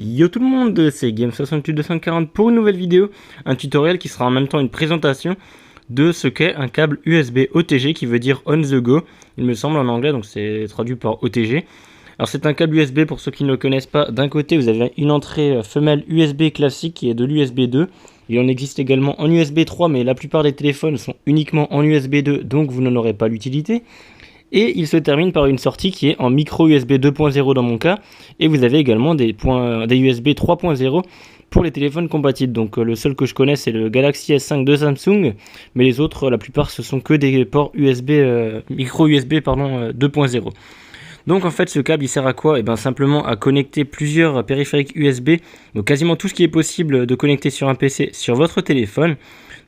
Yo tout le monde, c'est Game68240 pour une nouvelle vidéo, un tutoriel qui sera en même temps une présentation de ce qu'est un câble USB OTG qui veut dire on the go, il me semble en anglais, donc c'est traduit par OTG. Alors c'est un câble USB pour ceux qui ne le connaissent pas. D'un côté vous avez une entrée femelle USB classique qui est de l'USB 2. Il en existe également en USB 3 mais la plupart des téléphones sont uniquement en USB 2 donc vous n'en aurez pas l'utilité. Et il se termine par une sortie qui est en micro USB 2.0 dans mon cas. Et vous avez également des USB 3.0 pour les téléphones compatibles. Donc le seul que je connais c'est le Galaxy S5 de Samsung. Mais les autres, la plupart, ce sont que des ports USB, micro USB 2.0. Donc en fait ce câble il sert à quoi? Et bien simplement à connecter plusieurs périphériques USB. Donc quasiment tout ce qui est possible de connecter sur un PC sur votre téléphone.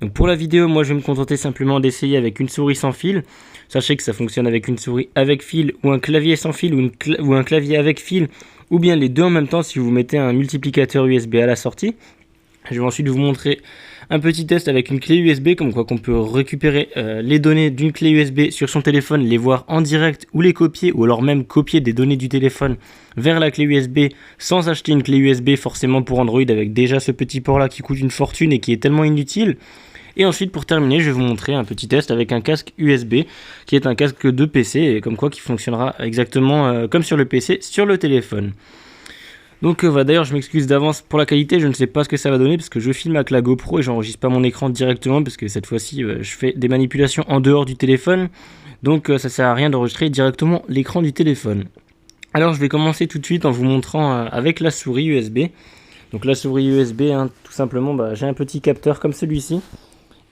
Donc pour la vidéo, moi je vais me contenter simplement d'essayer avec une souris sans fil. Sachez que ça fonctionne avec une souris avec fil ou un clavier sans fil ou un clavier avec fil ou bien les deux en même temps si vous mettez un multiplicateur USB à la sortie. Je vais ensuite vous montrer un petit test avec une clé USB, comme quoi qu'on peut récupérer les données d'une clé USB sur son téléphone, les voir en direct ou les copier, ou alors même copier des données du téléphone vers la clé USB sans acheter une clé USB forcément pour Android avec déjà ce petit port là qui coûte une fortune et qui est tellement inutile. Et ensuite pour terminer je vais vous montrer un petit test avec un casque USB qui est un casque de PC et comme quoi qui fonctionnera exactement comme sur le PC sur le téléphone. Donc d'ailleurs je m'excuse d'avance pour la qualité, je ne sais pas ce que ça va donner parce que je filme avec la GoPro et j'enregistre pas mon écran directement parce que cette fois-ci je fais des manipulations en dehors du téléphone. Donc ça sert à rien d'enregistrer directement l'écran du téléphone. Alors je vais commencer tout de suite en vous montrant avec la souris USB. Donc la souris USB, tout simplement j'ai un petit capteur comme celui-ci.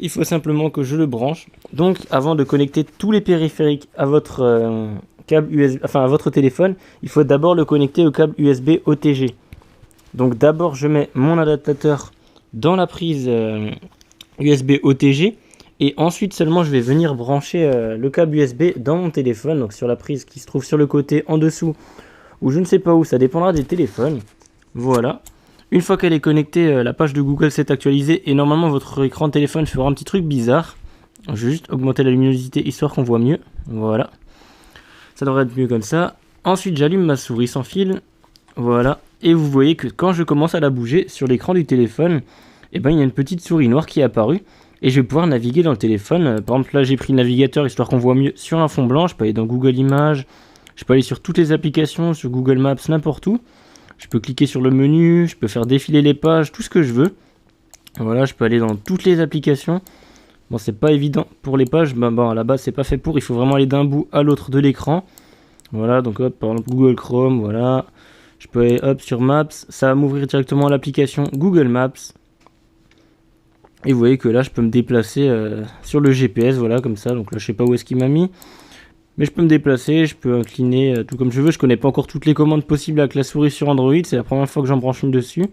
Il faut simplement que je le branche. Donc avant de connecter tous les périphériques à votre câble USB, à votre téléphone, il faut d'abord le connecter au câble USB OTG. Donc d'abord je mets mon adaptateur dans la prise USB OTG et ensuite seulement je vais venir brancher le câble USB dans mon téléphone, donc sur la prise qui se trouve sur le côté en dessous ou je ne sais pas où, ça dépendra des téléphones. Voilà. Une fois qu'elle est connectée, la page de Google s'est actualisée et normalement votre écran de téléphone fera un petit truc bizarre. Je vais juste augmenter la luminosité histoire qu'on voit mieux. Voilà. Ça devrait être mieux comme ça. Ensuite j'allume ma souris sans fil. Voilà. Et vous voyez que quand je commence à la bouger sur l'écran du téléphone, il y a une petite souris noire qui est apparue. Et je vais pouvoir naviguer dans le téléphone. Par exemple là j'ai pris le navigateur histoire qu'on voit mieux sur un fond blanc. Je peux aller dans Google Images. Je peux aller sur toutes les applications, sur Google Maps, n'importe où. Je peux cliquer sur le menu, je peux faire défiler les pages, tout ce que je veux. Voilà, je peux aller dans toutes les applications. Bon, c'est pas évident pour les pages, à la base c'est pas fait pour, il faut vraiment aller d'un bout à l'autre de l'écran. Voilà, donc hop, par exemple Google Chrome, voilà. Je peux aller hop sur Maps, ça va m'ouvrir directement l'application Google Maps. Et vous voyez que là je peux me déplacer sur le GPS, voilà, comme ça. Donc là je sais pas où est-ce qu'il m'a mis. Mais je peux me déplacer, je peux incliner tout comme je veux. Je connais pas encore toutes les commandes possibles avec la souris sur Android. C'est la première fois que j'en branche une dessus.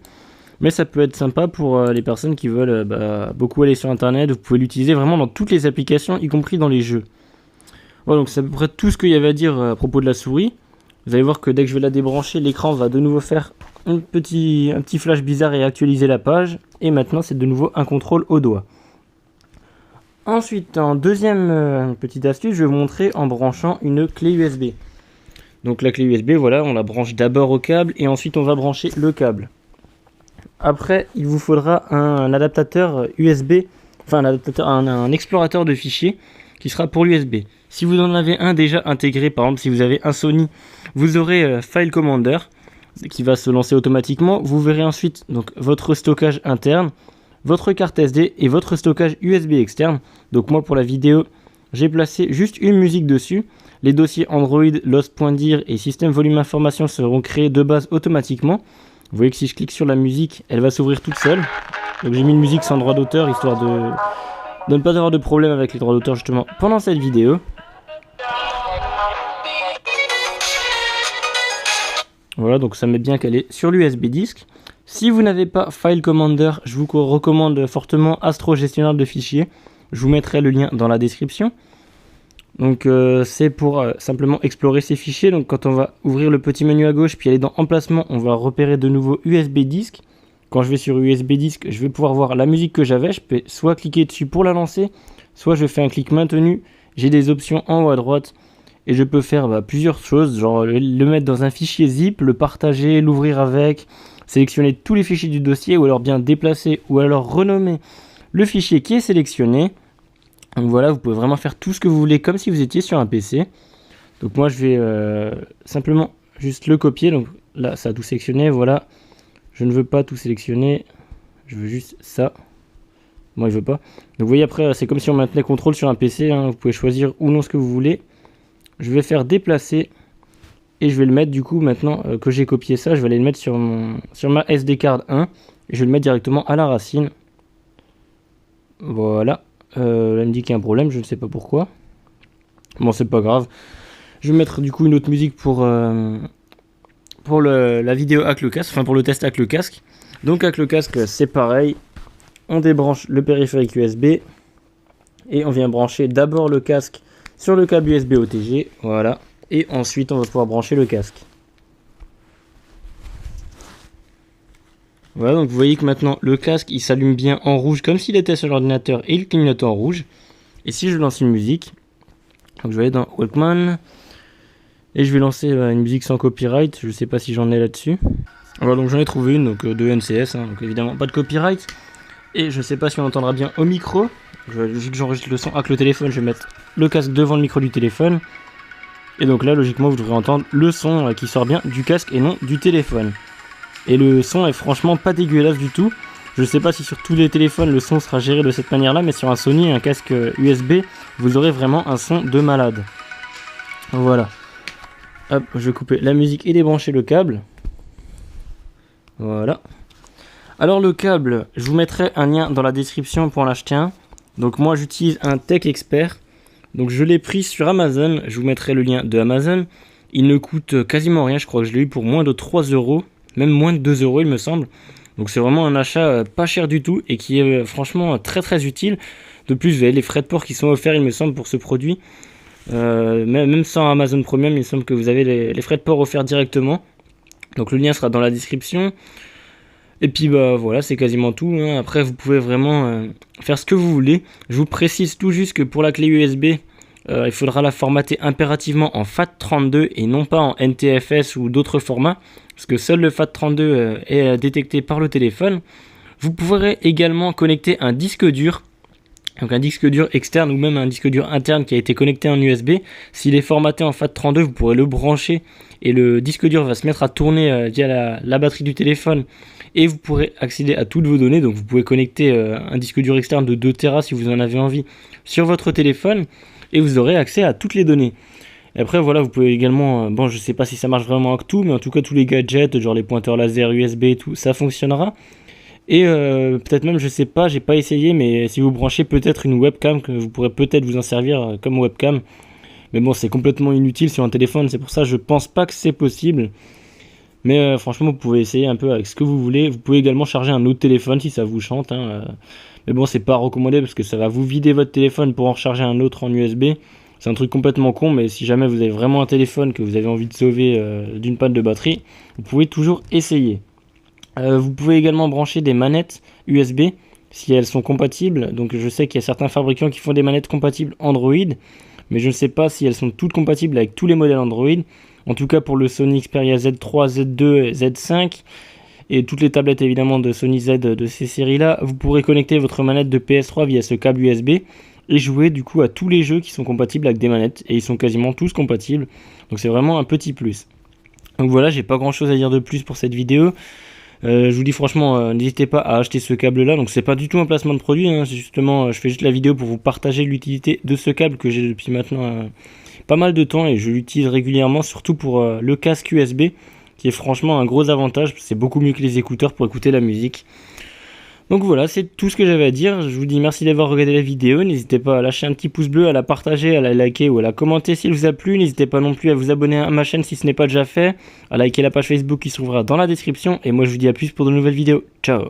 Mais ça peut être sympa pour les personnes qui veulent beaucoup aller sur Internet. Vous pouvez l'utiliser vraiment dans toutes les applications, y compris dans les jeux. Voilà, donc c'est à peu près tout ce qu'il y avait à dire à propos de la souris. Vous allez voir que dès que je vais la débrancher, l'écran va de nouveau faire un petit flash bizarre et actualiser la page. Et maintenant, c'est de nouveau un contrôle au doigt. Ensuite, en deuxième petite astuce, je vais vous montrer en branchant une clé USB. Donc la clé USB, voilà, on la branche d'abord au câble et ensuite on va brancher le câble. Après, il vous faudra un adaptateur USB, un explorateur de fichiers qui sera pour l'USB. Si vous en avez un déjà intégré, par exemple si vous avez un Sony, vous aurez File Commander qui va se lancer automatiquement. Vous verrez ensuite donc votre stockage interne, votre carte SD et votre stockage USB externe. Donc moi pour la vidéo j'ai placé juste une musique dessus. Les dossiers Android, Lost.dir et Système Volume Information seront créés de base automatiquement. Vous voyez que si je clique sur la musique, elle va s'ouvrir toute seule. Donc j'ai mis une musique sans droit d'auteur histoire de ne pas avoir de problème avec les droits d'auteur justement pendant cette vidéo. Voilà, donc ça met bien qu'elle est sur l'USB disque. Si vous n'avez pas File Commander, je vous recommande fortement Astro Gestionnaire de fichiers. Je vous mettrai le lien dans la description. Donc c'est pour simplement explorer ces fichiers. Donc quand on va ouvrir le petit menu à gauche puis aller dans Emplacement, on va repérer de nouveau USB disque. Quand je vais sur USB disque, je vais pouvoir voir la musique que j'avais. Je peux soit cliquer dessus pour la lancer, soit je fais un clic maintenu. J'ai des options en haut à droite. Et je peux faire plusieurs choses, genre le mettre dans un fichier zip, le partager, l'ouvrir avec. sélectionner tous les fichiers du dossier ou alors bien déplacer ou alors renommer le fichier qui est sélectionné. Donc voilà, vous pouvez vraiment faire tout ce que vous voulez comme si vous étiez sur un PC. Donc moi je vais simplement juste le copier. Donc là ça a tout sélectionné, voilà. Je ne veux pas tout sélectionner, je veux juste ça. Moi il veut pas. Donc vous voyez après c'est comme si on maintenait contrôle sur un PC, hein. Vous pouvez choisir ou non ce que vous voulez. Je vais faire déplacer et je vais le mettre du coup maintenant que j'ai copié ça, je vais aller le mettre sur ma SD card 1 et je vais le mettre directement à la racine. Voilà. Là il me dit qu'il y a un problème, je ne sais pas pourquoi. Bon c'est pas grave. Je vais mettre du coup une autre musique pour la vidéo avec le casque, enfin pour le test avec le casque. Donc avec le casque c'est pareil. On débranche le périphérique USB et on vient brancher d'abord le casque sur le câble USB OTG, voilà, et ensuite on va pouvoir brancher le casque. Voilà, donc vous voyez que maintenant le casque il s'allume bien en rouge comme s'il était sur l'ordinateur et il clignote en rouge. Et si je lance une musique, donc je vais aller dans Walkman et je vais lancer une musique sans copyright, je sais pas si j'en ai là-dessus. Voilà, donc j'en ai trouvé une, donc de NCS, hein, donc évidemment pas de copyright. Et je sais pas si on entendra bien au micro. Vu que j'enregistre le son avec le téléphone, je vais mettre le casque devant le micro du téléphone. Et donc là, logiquement, vous devrez entendre le son qui sort bien du casque et non du téléphone. Et le son est franchement pas dégueulasse du tout. Je sais pas si sur tous les téléphones le son sera géré de cette manière-là, mais sur un Sony, un casque USB, vous aurez vraiment un son de malade. Voilà. Hop, je vais couper la musique et débrancher le câble. Voilà. Alors le câble, je vous mettrai un lien dans la description pour en acheter un. Donc moi j'utilise un Tech Expert. Donc je l'ai pris sur Amazon, je vous mettrai le lien de Amazon. Il ne coûte quasiment rien, je crois que je l'ai eu pour moins de 3 €, même moins de 2 € il me semble. Donc c'est vraiment un achat pas cher du tout et qui est franchement très très utile. De plus vous avez les frais de port qui sont offerts il me semble pour ce produit. Même sans Amazon Premium il me semble que vous avez les frais de port offerts directement. Donc le lien sera dans la description. Et puis bah voilà, c'est quasiment tout, hein. Après vous pouvez vraiment faire ce que vous voulez. Je vous précise tout juste que pour la clé USB, il faudra la formater impérativement en FAT32 et non pas en NTFS ou d'autres formats, parce que seul le FAT32 est détecté par le téléphone. Vous pourrez également connecter un disque dur, donc un disque dur externe ou même un disque dur interne qui a été connecté en USB. S'il est formaté en FAT32, vous pourrez le brancher et le disque dur va se mettre à tourner via la batterie du téléphone. Et vous pourrez accéder à toutes vos données, donc vous pouvez connecter un disque dur externe de 2 Tera si vous en avez envie sur votre téléphone et vous aurez accès à toutes les données. Et après voilà, vous pouvez également, bon je sais pas si ça marche vraiment avec tout, mais en tout cas tous les gadgets, genre les pointeurs laser USB et tout, ça fonctionnera. Et peut-être même, je sais pas, j'ai pas essayé, mais si vous branchez peut-être une webcam, que vous pourrez peut-être vous en servir comme webcam. Mais bon, c'est complètement inutile sur un téléphone, c'est pour ça que je pense pas que c'est possible. Mais franchement, vous pouvez essayer un peu avec ce que vous voulez. Vous pouvez également charger un autre téléphone si ça vous chante, hein. Mais bon, c'est pas recommandé parce que ça va vous vider votre téléphone pour en recharger un autre en USB. C'est un truc complètement con, mais si jamais vous avez vraiment un téléphone que vous avez envie de sauver d'une panne de batterie, vous pouvez toujours essayer. Vous pouvez également brancher des manettes USB si elles sont compatibles. Donc je sais qu'il y a certains fabricants qui font des manettes compatibles Android, mais je ne sais pas si elles sont toutes compatibles avec tous les modèles Android. En tout cas pour le Sony Xperia Z3, Z2 et Z5 et toutes les tablettes évidemment de Sony Z de ces séries là, vous pourrez connecter votre manette de PS3 via ce câble USB et jouer du coup à tous les jeux qui sont compatibles avec des manettes, et ils sont quasiment tous compatibles, donc c'est vraiment un petit plus. Donc voilà, j'ai pas grand chose à dire de plus pour cette vidéo. Je vous dis franchement, n'hésitez pas à acheter ce câble là. Donc c'est pas du tout un placement de produit, hein. C'est justement, je fais juste la vidéo pour vous partager l'utilité de ce câble que j'ai depuis maintenant pas mal de temps et je l'utilise régulièrement, surtout pour le casque USB qui est franchement un gros avantage. C'est beaucoup mieux que les écouteurs pour écouter la musique. Donc voilà, c'est tout ce que j'avais à dire. Je vous dis merci d'avoir regardé la vidéo. N'hésitez pas à lâcher un petit pouce bleu, à la partager, à la liker ou à la commenter s'il vous a plu. N'hésitez pas non plus à vous abonner à ma chaîne si ce n'est pas déjà fait, à liker la page Facebook qui se trouvera dans la description. Et moi je vous dis à plus pour de nouvelles vidéos. Ciao.